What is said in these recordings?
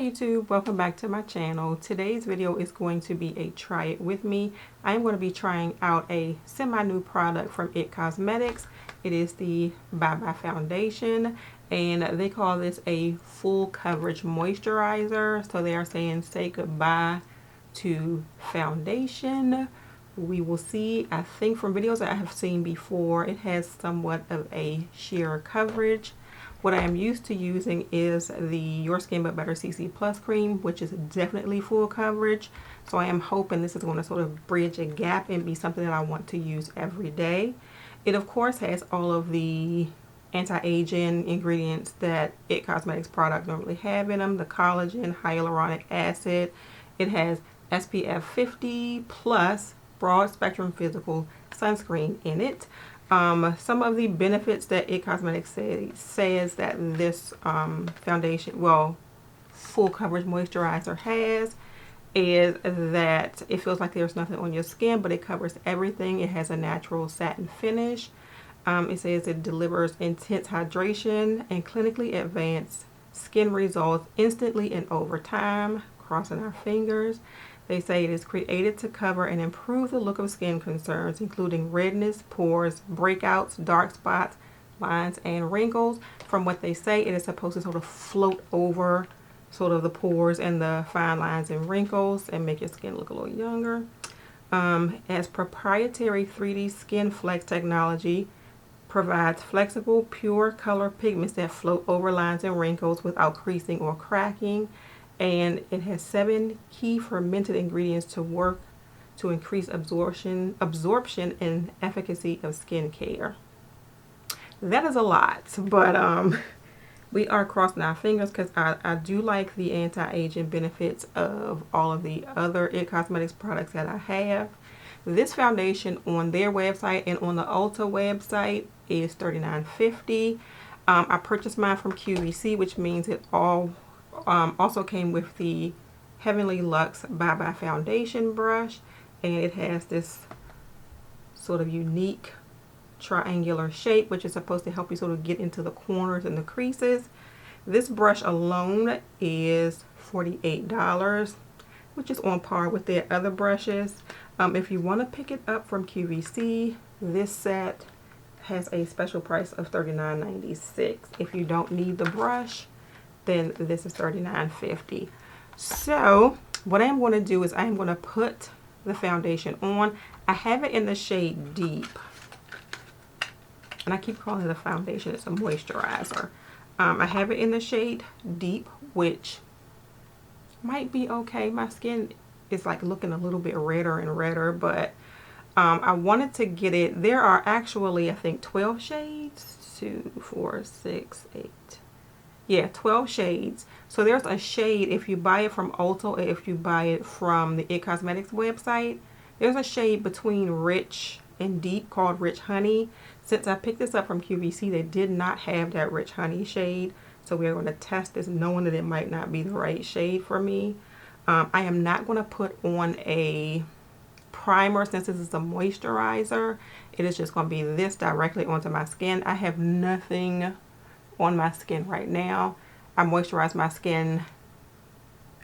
YouTube, welcome back to my channel. Today's video is going to be a try it with me. I am going to be trying out a semi-new product from IT Cosmetics. It is the Bye Bye Foundation, and they call this a full coverage moisturizer. So they are saying say goodbye to foundation. We will see. I think from videos that I have seen before, it has somewhat of a sheer coverage. What I am used to using is the Your Skin But Better CC Plus cream, which is definitely full coverage. So I am hoping this is going to sort of bridge a gap and be something that I want to use every day. It of course has all of the anti-aging ingredients that IT Cosmetics products normally have in them. The collagen, hyaluronic acid. It has SPF 50 plus broad spectrum physical sunscreen in it. Some of the benefits that IT Cosmetics says that this foundation, well, full coverage moisturizer has is that it feels like there's nothing on your skin, but it covers everything. It has a natural satin finish. It says it delivers intense hydration and clinically advanced skin results instantly and over time. Crossing our fingers. They say it is created to cover and improve the look of skin concerns, including redness, pores, breakouts, dark spots, lines, and wrinkles. From what they say, it is supposed to sort of float over sort of the pores and the fine lines and wrinkles and make your skin look a little younger. It has proprietary 3D Skin Flex technology, provides flexible, pure color pigments that float over lines and wrinkles without creasing or cracking. And it has 7 key fermented ingredients to work to increase absorption and efficacy of skincare. That is a lot, but we are crossing our fingers because I do like the anti-aging benefits of all of the other IT Cosmetics products that I have. This foundation on their website and on the Ulta website is $39.50. I purchased mine from QVC, which means it also came with the Heavenly Luxe Bye Bye Foundation brush, and it has this sort of unique triangular shape, which is supposed to help you sort of get into the corners and the creases. This brush alone is $48, which is on par with their other brushes. If you want to pick it up from QVC, this set has a special price of $39.96. If you don't need the brush, then this is $39.50. So what I'm going to do is I'm going to put the foundation on. I have it in the shade Deep, and I keep calling it a foundation. It's a moisturizer. I have it in the shade Deep, which might be okay. My skin is like looking a little bit redder and redder, but I wanted to get it. There are actually, I think, 12 shades. 2, 4, 6, 8. Yeah, 12 shades. So there's a shade, if you buy it from Ulta or if you buy it from the IT Cosmetics website, there's a shade between Rich and Deep called Rich Honey. Since I picked this up from QVC, they did not have that Rich Honey shade. So we're going to test this knowing that it might not be the right shade for me. I am not going to put on a primer since this is a moisturizer. It is just going to be this directly onto my skin. I have nothing on my skin right now. I moisturized my skin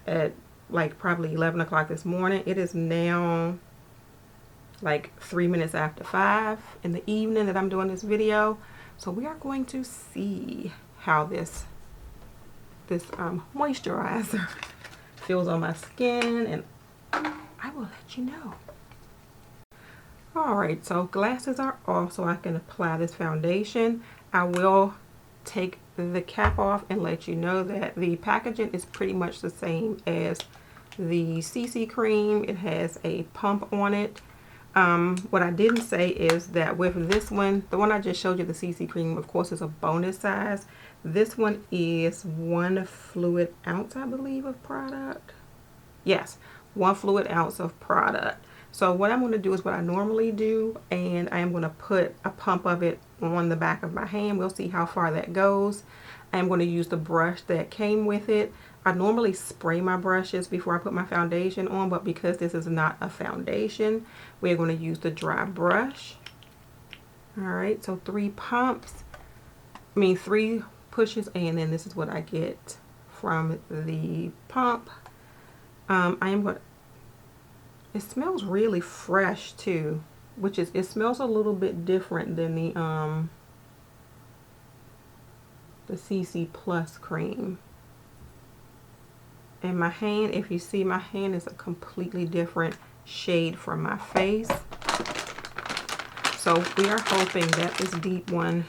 at like probably 11 o'clock this morning. It is now like 3 minutes after 5 in the evening that I'm doing this video. So we are going to see how this moisturizer feels on my skin, and I will let you know. Alright, so glasses are off so I can apply this foundation. I will take the cap off and let you know that the packaging is pretty much the same as the CC cream. It has a pump on it. What I didn't say is that with this one, the one I just showed you, the CC cream, of course, is a bonus size. This one is 1 fluid ounce, I believe, of product. Yes, 1 fluid ounce of product. So what I'm going to do is what I normally do, and I am going to put a pump of it on the back of my hand. We'll see how far that goes. I am going to use the brush that came with it. I normally spray my brushes before I put my foundation on, but because this is not a foundation, we're going to use the dry brush. Alright, so 3 pushes, and then this is what I get from the pump. I am going to, it smells really fresh too, which is, it smells a little bit different than the CC Plus cream. And my hand, if you see, my hand is a completely different shade from my face. So we are hoping that this deep one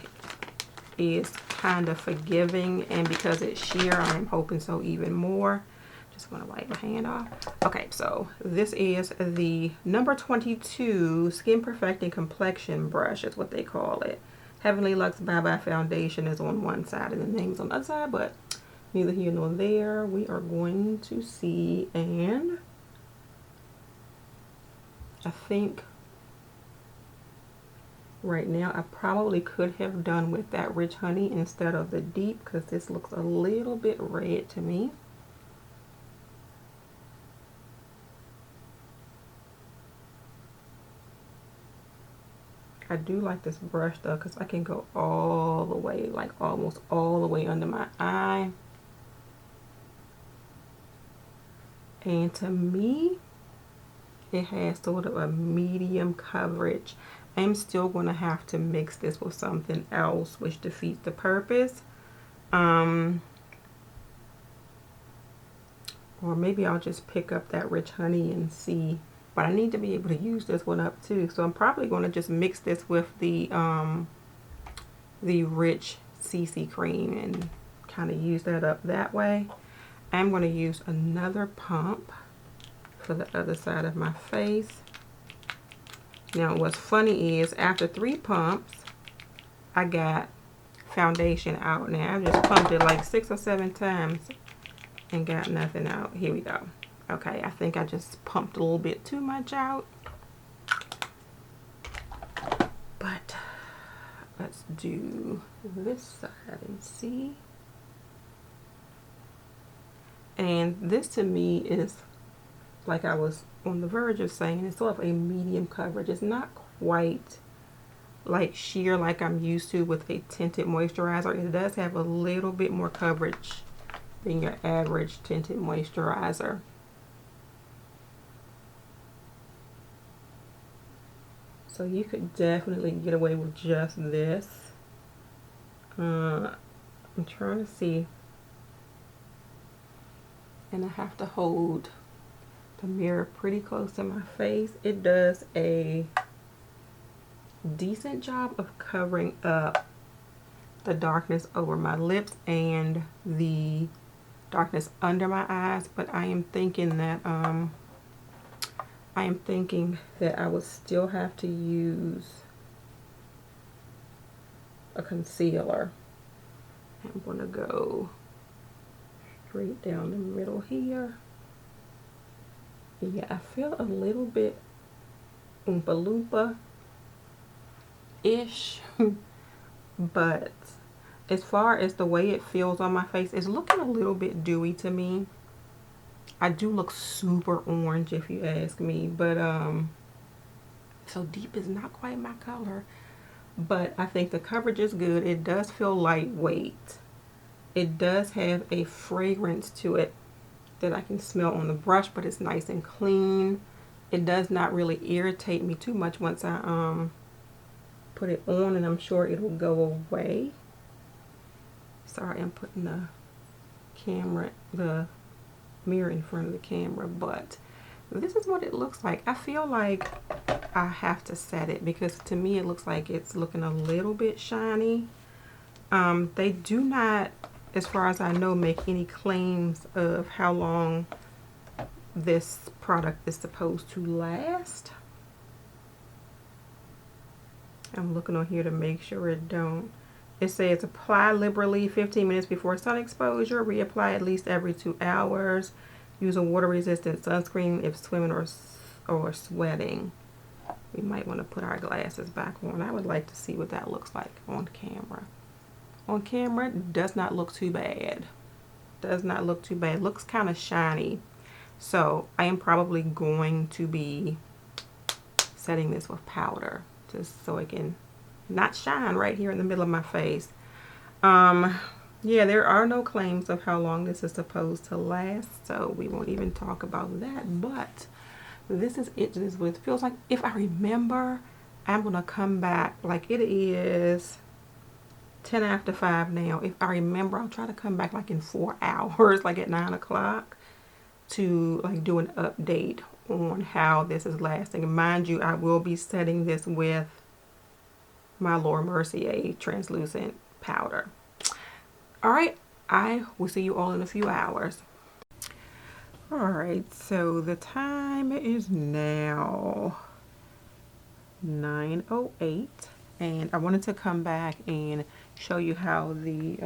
is kind of forgiving, and because it's sheer, I'm hoping so even more. Just want to wipe my hand off. Okay, so this is the number 22 Skin Perfecting Complexion brush is what they call it. Heavenly Luxe Bye Bye Foundation is on one side and the name's on the other side, but neither here nor there. We are going to see, and I think right now I probably could have done with that Rich Honey instead of the deep, because this looks a little bit red to me. I do like this brush though, because I can go all the way, like almost all the way under my eye. And to me, it has sort of a medium coverage. I'm still going to have to mix this with something else, which defeats the purpose. Or maybe I'll just pick up that Rich Honey and see. But I need to be able to use this one up too. So I'm probably going to just mix this with the Rich CC cream and kind of use that up that way. I'm going to use another pump for the other side of my face. Now what's funny is after 3 pumps, I got foundation out. Now I've just pumped it like 6 or 7 times and got nothing out. Here we go. Okay, I think I just pumped a little bit too much out. But let's do this side and see. And this to me is, like I was on the verge of saying, it's sort of a medium coverage. It's not quite like sheer like I'm used to with a tinted moisturizer. It does have a little bit more coverage than your average tinted moisturizer. So you could definitely get away with just this. I'm trying to see. And I have to hold the mirror pretty close to my face. It does a decent job of covering up the darkness over my lips and the darkness under my eyes, but I am thinking that I would still have to use a concealer. I'm gonna go straight down the middle here. Yeah, I feel a little bit Oompa Loompa-ish, but as far as the way it feels on my face, it's looking a little bit dewy to me. I do look super orange if you ask me, but so deep is not quite my color, but I think the coverage is good. It does feel lightweight. It does have a fragrance to it that I can smell on the brush, but it's nice and clean. It does not really irritate me too much once I put it on, and I'm sure it'll go away. Sorry, I'm putting the mirror in front of the camera, but this is what it looks like. I feel like I have to set it because to me it looks like it's looking a little bit shiny. They do not, as far as I know, make any claims of how long this product is supposed to last. I'm looking on here to make sure it don't. It says apply liberally 15 minutes before sun exposure. Reapply at least every 2 hours. Use a water-resistant sunscreen if swimming or sweating. We might want to put our glasses back on. I would like to see what that looks like on camera. On camera, it does not look too bad. Does not look too bad. Looks kind of shiny. So I am probably going to be setting this with powder just so it can not shine right here in the middle of my face. Yeah, there are no claims of how long this is supposed to last, so we won't even talk about that. But this is it. This is what it feels like. If I remember, I'm gonna come back. Like, it is 10 after 5 now. If I remember, I'll try to come back like in 4 hours, like at 9 o'clock, to like do an update on how this is lasting. And mind you, I will be setting this with my Laura Mercier translucent powder. All right, I will see you all in a few hours. All right, so the time is now 9:08, and I wanted to come back and show you how the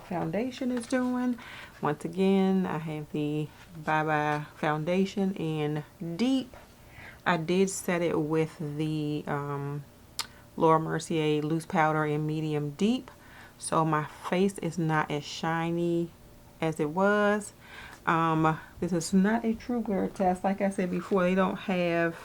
foundation is doing. Once again, I have the Bye Bye foundation in Deep. I did set it with the Laura Mercier loose powder in Medium Deep, so my face is not as shiny as it was. This is not a true glare test. Like I said before, they don't have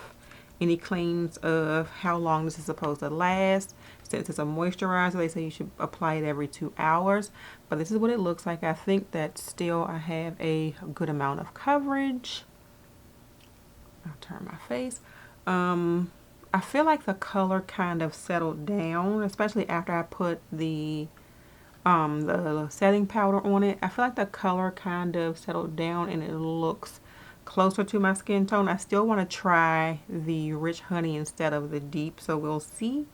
any claims of how long this is supposed to last. Since it's a moisturizer, they say you should apply it every 2 hours. But this is what it looks like. I think that still I have a good amount of coverage. I'll turn my face. I feel like the color kind of settled down, especially after I put the setting powder on it. I feel like the color kind of settled down and it looks closer to my skin tone. I still want to try the Rich Honey instead of the Deep, so we'll see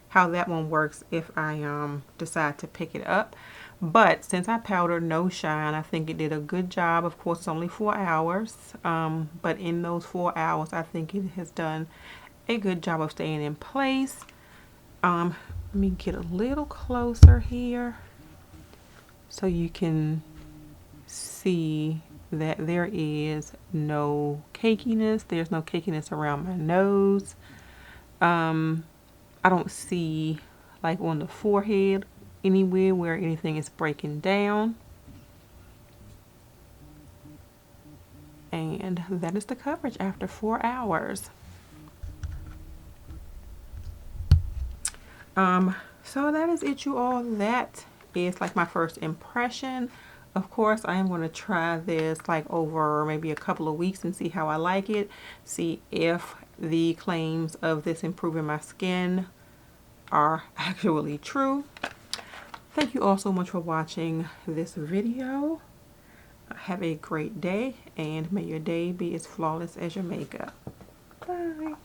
how that one works if I decide to pick it up. But since I powdered No Shine, I think it did a good job. Of course, it's only 4 hours, but in those 4 hours, I think it has done a good job of staying in place. Let me get a little closer here so you can see that there is no cakiness. There's no cakiness around my nose. I don't see, like, on the forehead anywhere where anything is breaking down. And that is the coverage after 4 hours. So that is it, you all. That is like my first impression. Of course, I am going to try this like over maybe a couple of weeks and see how I like it. See if the claims of this improving my skin are actually true. Thank you all so much for watching this video. Have a great day, and may your day be as flawless as your makeup. Bye.